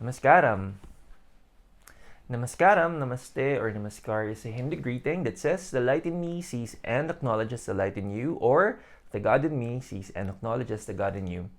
Namaskaram. Namaskaram, namaste, or namaskar is a Hindu greeting that says, the light in me sees and acknowledges the light in you, or the God in me sees and acknowledges the God in you.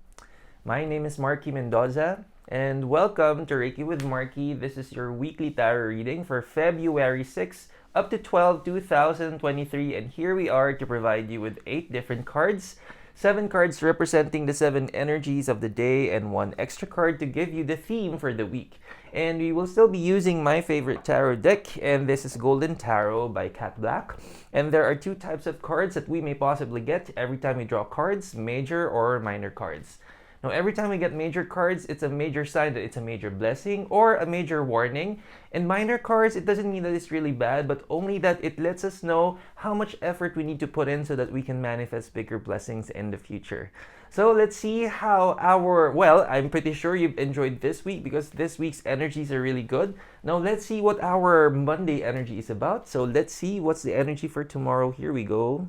My name is Marky Mendoza, and welcome to Reiki with Marky. This is your weekly tarot reading for February 6 up to 12, 2023, and here we are to provide you with 8 different cards. 7 cards representing the 7 energies of the day, and 1 extra card to give you the theme for the week. And we will still be using my favorite tarot deck, and this is Golden Tarot by Kat Black. And there are 2 types of cards that we may possibly get every time we draw cards, major or minor cards. Now, every time we get major cards, it's a major sign that it's a major blessing or a major warning. And minor cards, it doesn't mean that it's really bad, but only that it lets us know how much effort we need to put in so that we can manifest bigger blessings in the future. So let's see how I'm pretty sure you've enjoyed this week because this week's energies are really good. Now let's see what our Monday energy is about. So let's see what's the energy for tomorrow. Here we go.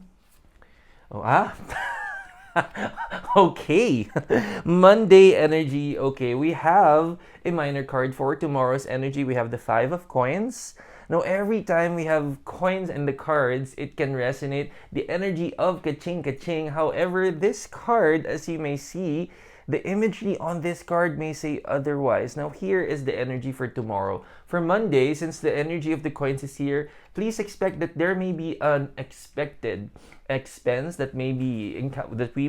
Okay. Monday energy. Okay, we have a minor card for tomorrow's energy. We have the 5 of coins. Now, every time we have coins in the cards, it can resonate the energy of kaching kaching. However, this card, as you may see, the imagery on this card may say otherwise. Now, here is the energy for tomorrow. For Monday, since the energy of the coins is here, please expect that there may be an expected expense that we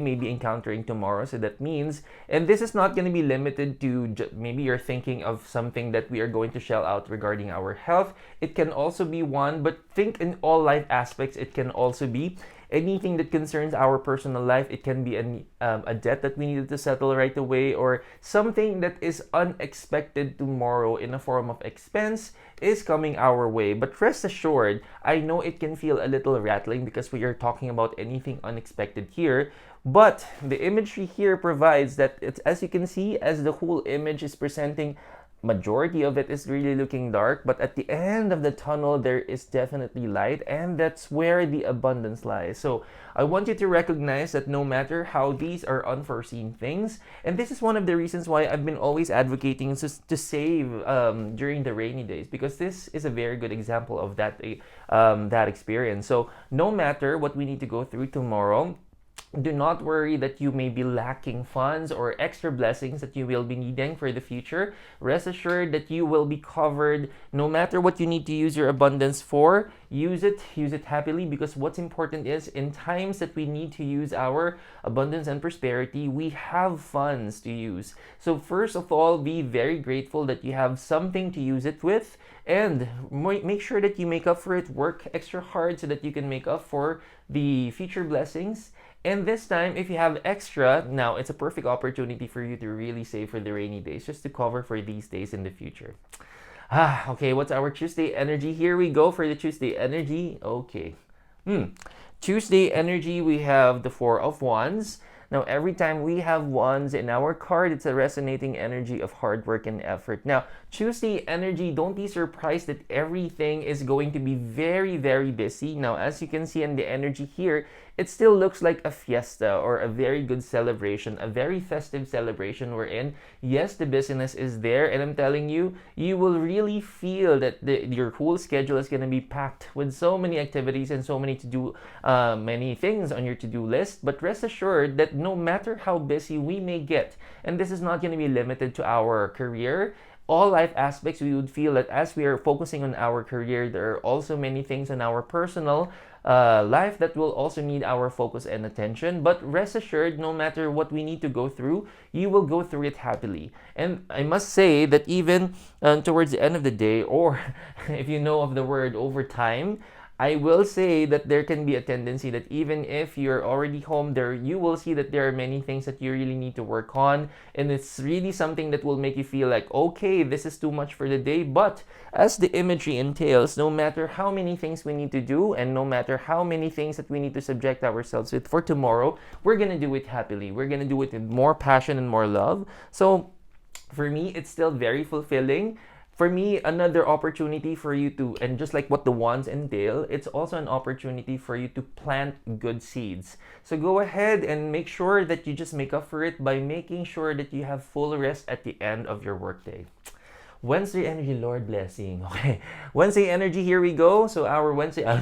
may be encountering tomorrow. So that means, and this is not going to be limited to maybe you're thinking of something that we are going to shell out regarding our health. It can also be one, but think in all life aspects. It can also be anything that concerns our personal life. It can be a debt that we needed to settle right away, or something that is unexpected tomorrow in a form of expense is coming our way. But rest assured, I know it can feel a little rattling because we are talking about anything unexpected here. But the imagery here provides that it's, as you can see, as the whole image is presenting, majority of it is really looking dark, but at the end of the tunnel there is definitely light, and that's where the abundance lies. So I want you to recognize that no matter how these are unforeseen things, and this is one of the reasons why I've been always advocating to save during the rainy days, because this is a very good example of that experience. So no matter what we need to go through tomorrow, do not worry that you may be lacking funds or extra blessings that you will be needing for the future. Rest assured that you will be covered no matter what you need to use your abundance for. Use it happily, because what's important is in times that we need to use our abundance and prosperity, we have funds to use. So first of all, be very grateful that you have something to use it with, and make sure that you make up for it. Work extra hard so that you can make up for the future blessings. And this time, if you have extra, now it's a perfect opportunity for you to really save for the rainy days, just to cover for these days in the future. Okay, what's our Tuesday energy? Here we go for the Tuesday energy. Okay. Tuesday energy, we have the 4 of Wands. Now, every time we have wands in our card, it's a resonating energy of hard work and effort. Now, Tuesday energy, don't be surprised that everything is going to be very, very busy. Now, as you can see in the energy here, it still looks like a fiesta or a very good celebration, a very festive celebration we're in. Yes, the busyness is there, and I'm telling you, you will really feel that your whole schedule is going to be packed with so many activities and so many many things on your to-do list. But rest assured that no matter how busy we may get, and this is not going to be limited to our career, all life aspects, we would feel that as we are focusing on our career, there are also many things in our personal life that will also need our focus and attention. But rest assured, no matter what we need to go through, you will go through it happily. And I must say that even towards the end of the day, or if you know of the word overtime, I will say that there can be a tendency that even if you're already home, you will see that there are many things that you really need to work on, and it's really something that will make you feel like, okay, this is too much for the day. But as the imagery entails, no matter how many things we need to do, and no matter how many things that we need to subject ourselves with for tomorrow, we're gonna do it happily. We're gonna do it with more passion and more love. So for me, it's still very fulfilling. For me, another opportunity for you to, and just like what the wands entail, it's also an opportunity for you to plant good seeds. So go ahead and make sure that you just make up for it by making sure that you have full rest at the end of your workday. Wednesday energy, Lord blessing. Okay, Wednesday energy, here we go. So our Wednesday.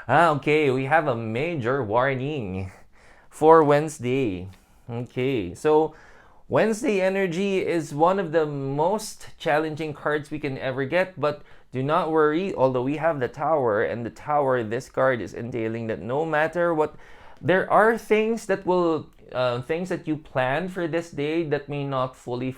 Okay, we have a major warning for Wednesday. Okay, so Wednesday energy is one of the most challenging cards we can ever get, but do not worry, although we have the Tower, and the Tower, this card is entailing that no matter what, there are things that will, things that you plan for this day that may not fully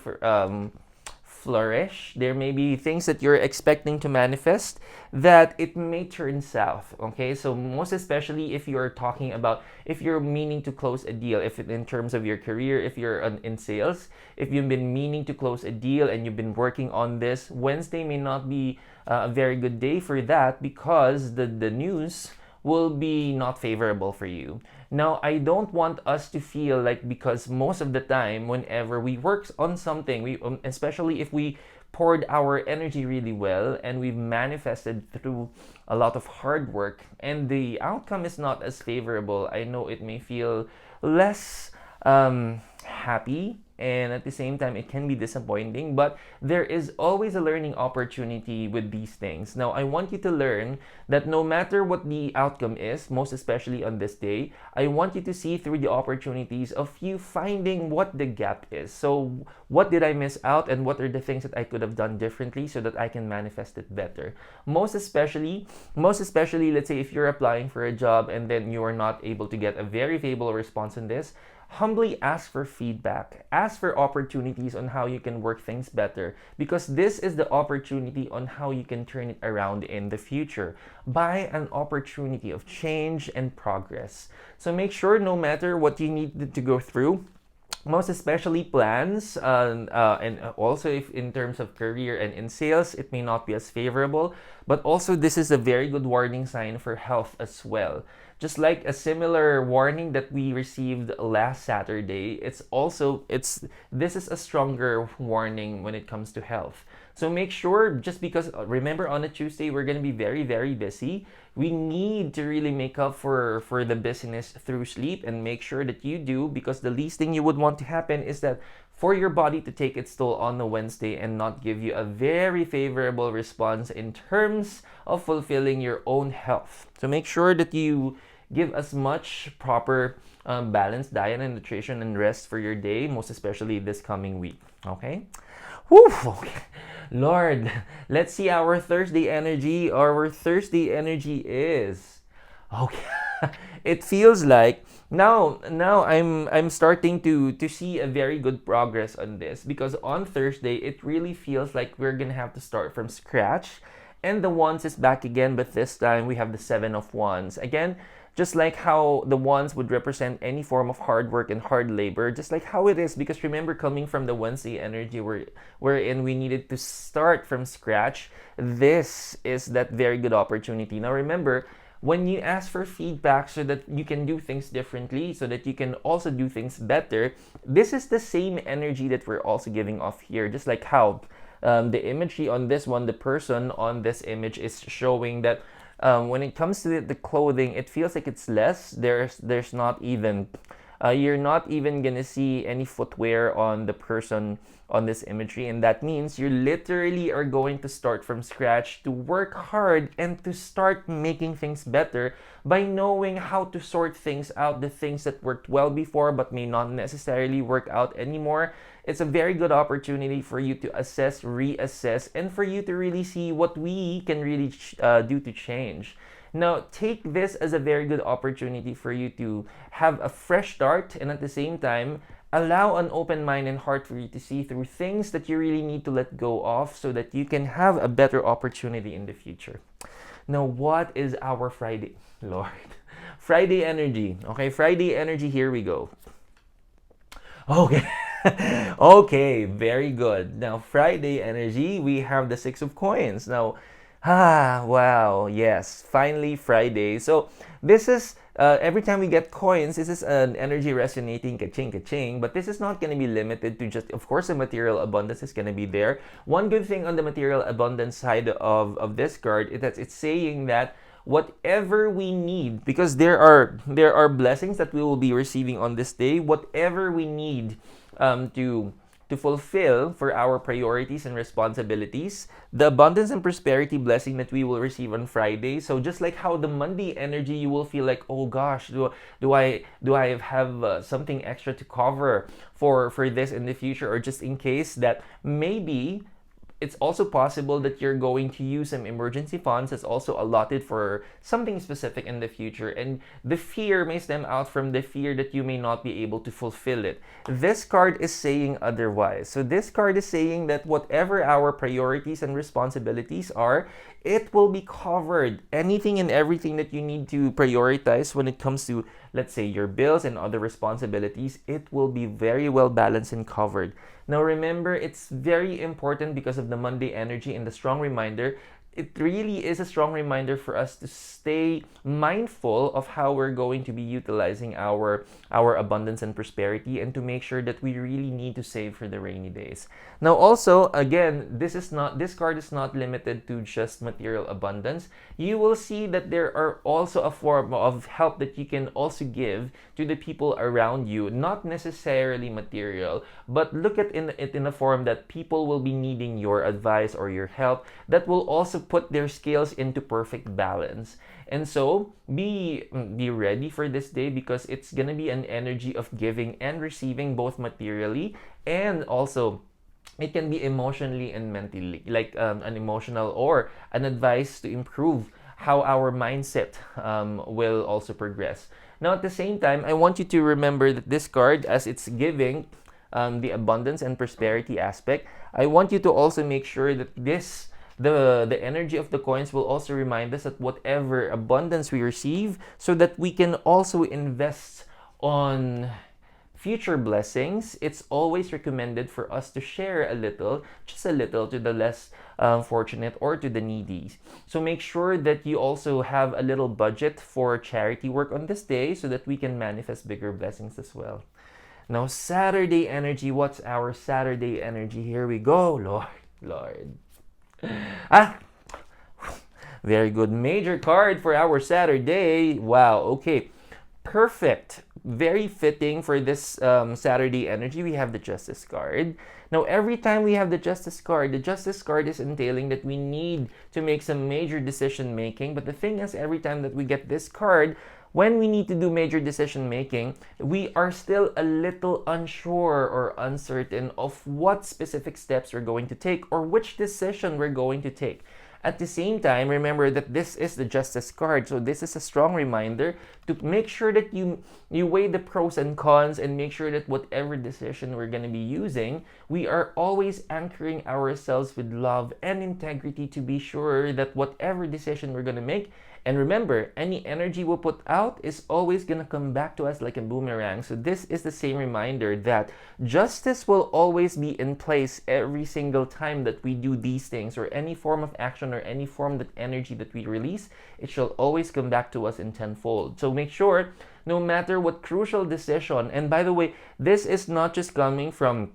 flourish. There may be things that you're expecting to manifest that it may turn south. Okay, so most especially if you're talking about, if you're meaning to close a deal, if in terms of your career, if you're in sales, if you've been meaning to close a deal and you've been working on this, Wednesday may not be a very good day for that because the news will be not favorable for you. Now, I don't want us to feel like, because most of the time, whenever we work on something, we especially if we poured our energy really well and we've manifested through a lot of hard work and the outcome is not as favorable, I know it may feel less happy, and at the same time it can be disappointing, but there is always a learning opportunity with these things. Now, I want you to learn that no matter what the outcome is, most especially on this day, I want you to see through the opportunities of you finding what the gap is. So what did I miss out, and what are the things that I could have done differently so that I can manifest it better. Most especially, let's say if you're applying for a job and then you are not able to get a very favorable response in this, humbly ask for feedback. Ask for opportunities on how you can work things better, because this is the opportunity on how you can turn it around in the future by an opportunity of change and progress. So make sure no matter what you need to go through, most especially plans, and also if in terms of career and in sales, it may not be as favorable, but also this is a very good warning sign for health as well. Just like a similar warning that we received last Saturday, it's this is a stronger warning when it comes to health. So make sure, just because remember on a Tuesday we're going to be very very busy, we need to really make up for the busyness through sleep, and make sure that you do, because the least thing you would want to happen is that for your body to take its toll on the Wednesday and not give you a very favorable response in terms of fulfilling your own health. So make sure that you give as much proper balanced diet and nutrition and rest for your day, most especially this coming week. Okay? Whew, okay. Lord, let's see our Thursday energy. Our Thursday energy is okay. It feels like now I'm starting to see a very good progress on this, because on Thursday it really feels like we're gonna have to start from scratch, and the wands is back again, but this time we have the Seven of Wands again. Just like how the wands would represent any form of hard work and hard labor, just like how it is, because remember, coming from the Wednesday energy wherein we needed to start from scratch, this is that very good opportunity. Now remember, when you ask for feedback so that you can do things differently, so that you can also do things better, this is the same energy that we're also giving off here. Just like how the imagery on this one, the person on this image is showing that when it comes to the clothing, it feels like it's less. There's not even you're not even gonna see any footwear on the person on this imagery, and that means you literally are going to start from scratch to work hard and to start making things better by knowing how to sort things out, the things that worked well before but may not necessarily work out anymore. It's a very good opportunity for you to assess, reassess, and for you to really see what we can really do to change. Now, take this as a very good opportunity for you to have a fresh start, and at the same time, allow an open mind and heart for you to see through things that you really need to let go of so that you can have a better opportunity in the future. Now, what is our Friday? Lord. Friday energy. Okay, Friday energy, here we go. Okay. Okay, very good. Now, Friday energy, we have the Six of Coins. Now, Ah, wow. Yes, finally Friday. So this is every time we get coins, this is an energy resonating ka-ching ka-ching, but this is not going to be limited to just, of course, the material abundance is going to be there. One good thing on the material abundance side of this card is that it's saying that whatever we need, because there are blessings that we will be receiving on this day, whatever we need to fulfill for our priorities and responsibilities, the abundance and prosperity blessing that we will receive on Friday. So just like how the Monday energy, you will feel like, oh gosh, do I have something extra to cover for this in the future, or just in case that maybe it's also possible that you're going to use some emergency funds that's also allotted for something specific in the future, and the fear may stem out from the fear that you may not be able to fulfill it. This card is saying otherwise. So this card is saying that whatever our priorities and responsibilities are, it will be covered. Anything and everything that you need to prioritize when it comes to, let's say, your bills and other responsibilities, it will be very well balanced and covered. Now remember, it's very important because of the Monday energy and the strong reminder. It really is a strong reminder for us to stay mindful of how we're going to be utilizing our abundance and prosperity, and to make sure that we really need to save for the rainy days. Now also, again, this card is not limited to just material abundance. You will see that there are also a form of help that you can also give to the people around you, not necessarily material, but look at it in a form that people will be needing your advice or your help, that will also put their scales into perfect balance. And so be ready for this day, because it's gonna be an energy of giving and receiving, both materially, and also it can be emotionally and mentally, like an emotional or an advice to improve how our mindset will also progress. Now, at the same time, I want you to remember that this card, as it's giving the abundance and prosperity aspect, I want you to also make sure that the energy of the coins will also remind us that whatever abundance we receive, so that we can also invest on future blessings. It's always recommended for us to share a little, just a little, to the less fortunate or to the needy. So make sure that you also have a little budget for charity work on this day, so that we can manifest bigger blessings as well. Now, Saturday energy. What's our Saturday energy? Here we go. Lord. Ah, very good. Major card for our Saturday. Wow. Okay. Perfect. Very fitting for this Saturday energy. We have the Justice card. Now, every time we have the Justice card, the Justice card is entailing that we need to make some major decision making. But the thing is, every time that we get this card, when we need to do major decision making, we are still a little unsure or uncertain of what specific steps we're going to take, or which decision we're going to take. At the same time, remember that this is the Justice card. So this is a strong reminder to make sure that you weigh the pros and cons, and make sure that whatever decision we're going to be using, we are always anchoring ourselves with love and integrity, to be sure that whatever decision we're going to make, and remember, any energy we put out is always going to come back to us like a boomerang. So this is the same reminder that justice will always be in place every single time that we do these things, or any form of action, or any form of energy that we release. It shall always come back to us in tenfold. So make sure, no matter what crucial decision, and by the way, this is not just coming from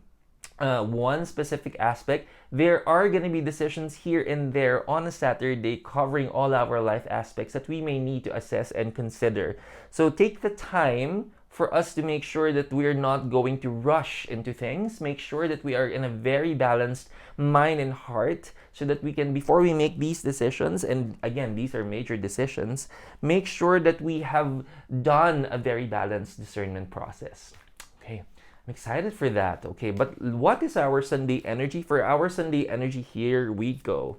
one specific aspect. There are going to be decisions here and there on a Saturday covering all our life aspects that we may need to assess and consider. So take the time for us to make sure that we're not going to rush into things. Make sure that we are in a very balanced mind and heart, so that we can, before we make these decisions, and again, these are major decisions, make sure that we have done a very balanced discernment process. Okay. I'm excited for that. Okay, but what is our Sunday energy? For our Sunday energy, here we go.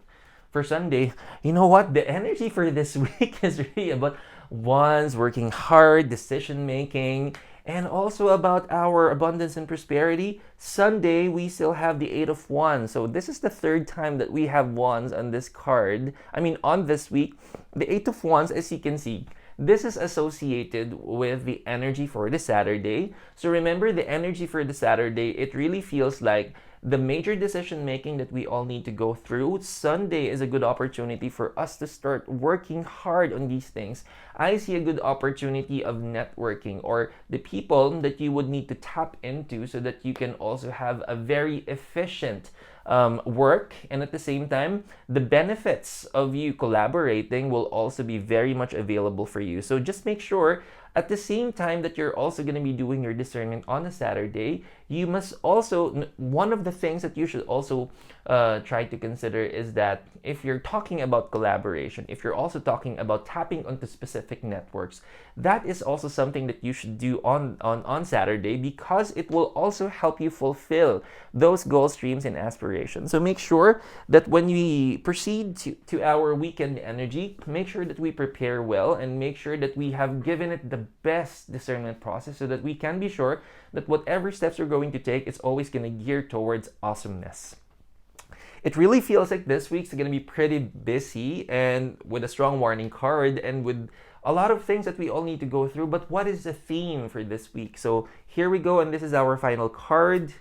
For Sunday, you know what? The energy for this week is really about one's working hard, decision making, and also about our abundance and prosperity. Sunday, we still have the Eight of Wands. So this is the third time that we have Wands on this card. I mean, on this week, the Eight of Wands, as you can see, this is associated with the energy for the Saturday. So remember, the energy for the Saturday, it really feels like the major decision making that we all need to go through. Sunday is a good opportunity for us to start working hard on these things. I see a good opportunity of networking, or the people that you would need to tap into so that you can also have a very efficient work, and at the same time the benefits of you collaborating will also be very much available for you. So just make sure at the same time that you're also going to be doing your discernment on a Saturday, you must also, one of the things that you should also try to consider is that if you're talking about collaboration, if you're also talking about tapping onto specific networks, that is also something that you should do on Saturday, because it will also help you fulfill those goals, dreams, and aspirations. So make sure that when we proceed to our weekend energy, make sure that we prepare well and make sure that we have given it the best discernment process so that we can be sure that whatever steps we're going to take is always going to gear towards awesomeness. It really feels like this week's going to be pretty busy and with a strong warning card and with a lot of things that we all need to go through. But what is the theme for this week? So here we go, and this is our final card.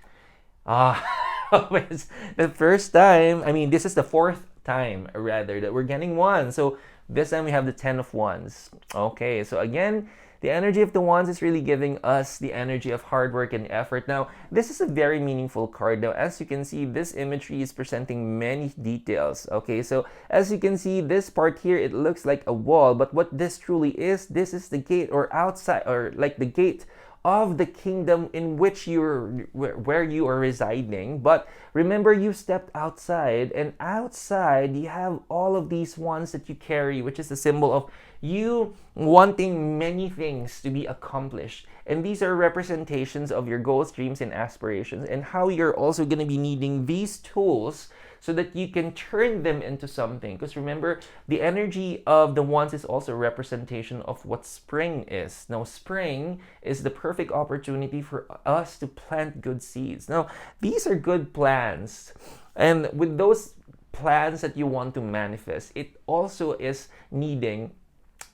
It's the first time, this is the fourth time rather that we're getting one. So this time we have the 10 of Wands. Okay, so again, the energy of the Wands is really giving us the energy of hard work and effort. Now, this is a very meaningful card. Now, as you can see, this imagery is presenting many details. Okay, so as you can see, this part here, it looks like a wall, but what this truly is, this is the gate, or outside, or like the gate of the kingdom in which where you are residing. But remember, you stepped outside, and outside you have all of these wands that you carry, which is a symbol of you wanting many things to be accomplished. And these are representations of your goals, dreams, and aspirations, and how you're also going to be needing these tools so that you can turn them into something. Because remember, the energy of the wands is also a representation of what spring is. Now, spring is the perfect opportunity for us to plant good seeds. Now, these are good plans. And with those plans that you want to manifest, it also is needing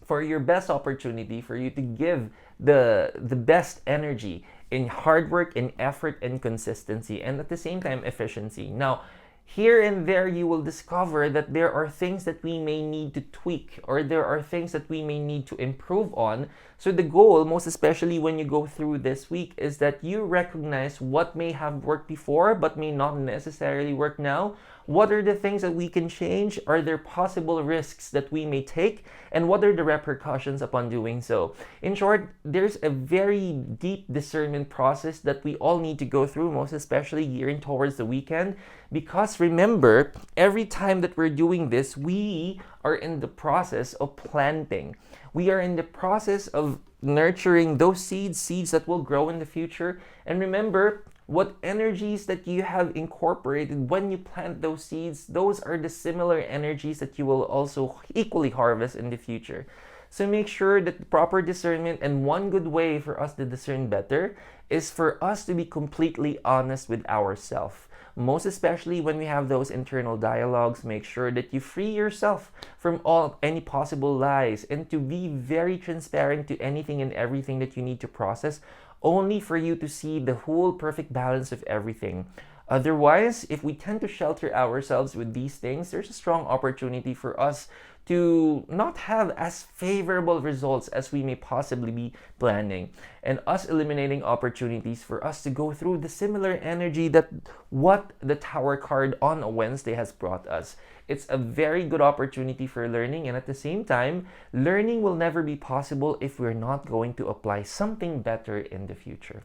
for your best opportunity for you to give the best energy in hard work, in effort, and consistency, and at the same time efficiency. Now, here and there you will discover that there are things that we may need to tweak, or there are things that we may need to improve on. So the goal, most especially when you go through this week, is that you recognize what may have worked before but may not necessarily work now. What are the things that we can change? Are there possible risks that we may take? And what are the repercussions upon doing so? In short, there's a very deep discernment process that we all need to go through, most especially gearing towards the weekend. Because remember, every time that we're doing this, we are in the process of planting. We are in the process of nurturing those seeds that will grow in the future. And remember, what energies that you have incorporated when you plant those seeds, those are the similar energies that you will also equally harvest in the future. So make sure that the proper discernment, and one good way for us to discern better is for us to be completely honest with ourselves. Most especially when we have those internal dialogues, make sure that you free yourself from any possible lies, and to be very transparent to anything and everything that you need to process, only for you to see the whole perfect balance of everything. Otherwise, if we tend to shelter ourselves with these things, there's a strong opportunity for us to not have as favorable results as we may possibly be planning, and us eliminating opportunities for us to go through the similar energy that what the Tower card on a Wednesday has brought us. It's a very good opportunity for learning, and at the same time, learning will never be possible if we're not going to apply something better in the future.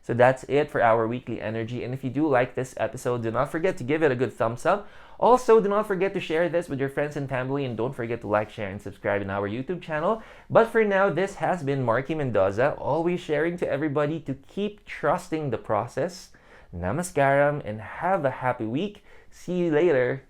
So that's it for our weekly energy. And if you do like this episode, do not forget to give it a good thumbs up. Also, do not forget to share this with your friends and family, and don't forget to like, share, and subscribe in our YouTube channel. But for now, this has been Marky Mendoza, always sharing to everybody to keep trusting the process. Namaskaram, and have a happy week. See you later.